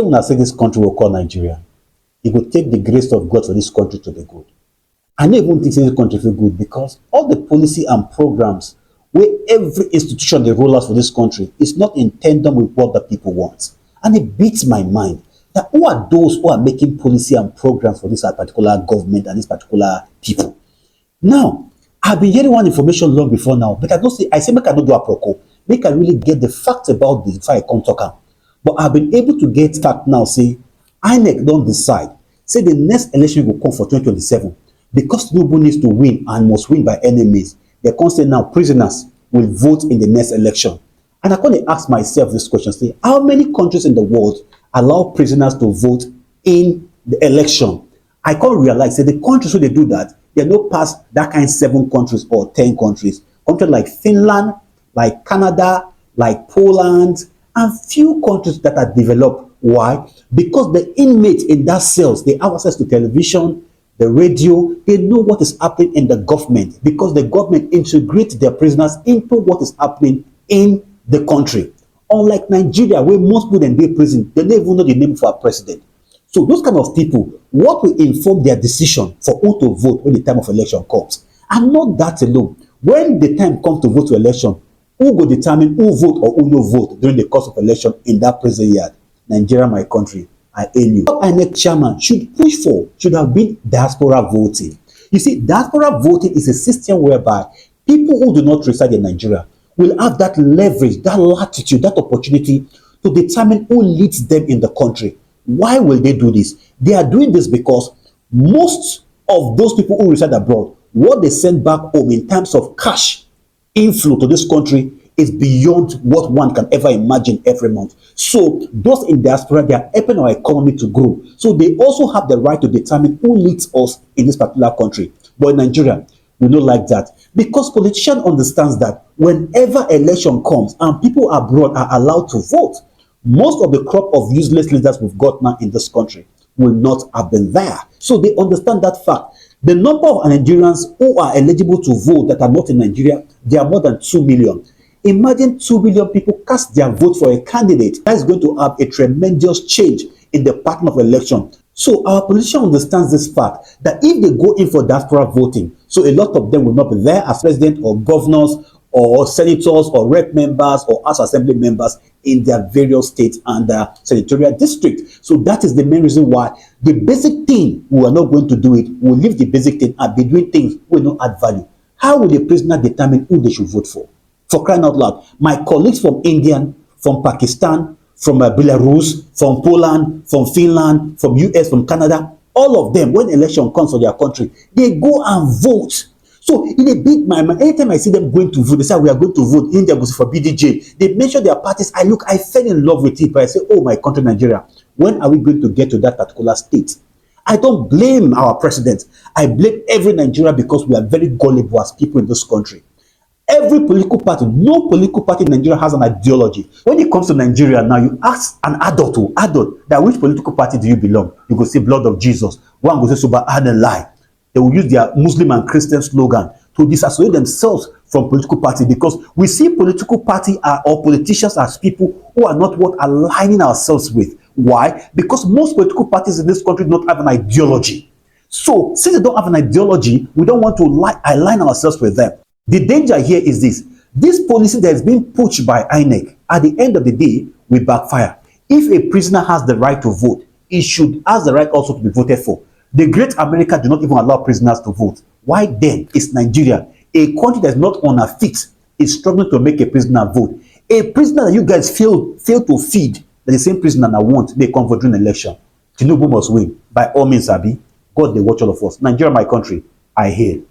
When I say this country will call Nigeria, it will take the grace of God for this country to be good. I don't even think this country feel good because all the policy and programs where every institution they roll out for this country is not in tandem with what the people want. And it beats my mind that who are those who are making policy and programs for this particular government and this particular people. Now, I've been hearing one information long before now, but I say make I not do a proco, make I really get the facts about this before I come talk am. But I've been able to get fact now, say Inec don't decide, say the next election will come for 2027. Because Tinubu needs to win and must win by any means, they can say now prisoners will vote in the next election. And I can ask myself this question, say, how many countries in the world allow prisoners to vote in the election? I can't realize that the countries where they do that, they are not past that kind of 7 countries or 10 countries. Countries like Finland, like Canada, like Poland, and few countries that are developed. Why? Because the inmates in that cells, they have access to television, the radio, they know what is happening in the government because the government integrates their prisoners into what is happening in the country. Unlike Nigeria, where most people in their prison, they don't even know the name for a president. So those kind of people, what will inform their decision for who to vote when the time of election comes? And not that alone. When the time comes to vote to election, who will determine who vote or who no vote during the course of election in that prison yard? Nigeria, my country, I hail you. What Inec chairman should push for should have been diaspora voting. You see, diaspora voting is a system whereby people who do not reside in Nigeria will have that leverage, that latitude, that opportunity to determine who leads them in the country. Why will they do this? They are doing this because most of those people who reside abroad, what they send back home in terms of cash inflow to this country is beyond what one can ever imagine every month. So those in diaspora, they are helping our economy to grow. So they also have the right to determine who leads us in this particular country. But in Nigeria, we don't like that because politician understands that whenever election comes and people abroad are allowed to vote, most of the crop of useless leaders we've got now in this country will not have been there. So they understand that fact. The number of Nigerians who are eligible to vote that are not in Nigeria, they are more than 2 million. Imagine 2 million people cast their vote for a candidate. That is going to have a tremendous change in the pattern of election. So our politician understands this fact that if they go in for diaspora voting, so a lot of them will not be there as president or governors or senators or rep members or House Assembly members in their various states and their senatorial district. So that is the main reason why the basic thing we are not going to do it. We'll leave the basic thing and be doing things we will not add value. How will the prisoner determine who they should vote for? For crying out loud, my colleagues from India, from Pakistan, from Belarus, from Poland, from Finland, from US, from Canada, all of them, when election comes for their country, they go and vote. So in a big mind, anytime I see them going to vote, they say we are going to vote. India goes for BDJ. They mention their parties. I fell in love with it, but I say, oh my country, Nigeria, when are we going to get to that particular state? I don't blame our president. I blame every Nigeria because we are very gullible as people in this country. Every political party, no political party in Nigeria has an ideology. When it comes to Nigeria now, you ask an adult, that which political party do you belong? You go say blood of Jesus. One goes say lie. They will use their Muslim and Christian slogan to disassociate themselves from political party because we see political party or politicians as people who are not what aligning ourselves with. Why? Because most political parties in this country do not have an ideology. So since they don't have an ideology, we don't want to align ourselves with them. The danger here is this policy that is being pushed by Inec, at the end of the day, will backfire. If a prisoner has the right to vote, he should have the right also to be voted for. The great America do not even allow prisoners to vote. Why then is Nigeria, a country that is not on a fit, is struggling to make a prisoner vote? A prisoner that you guys fail to feed, the same prisoner that want, they come for during election. Tinubu must win. By all means, Abi, God, they watch all of us. Nigeria, my country, I hail.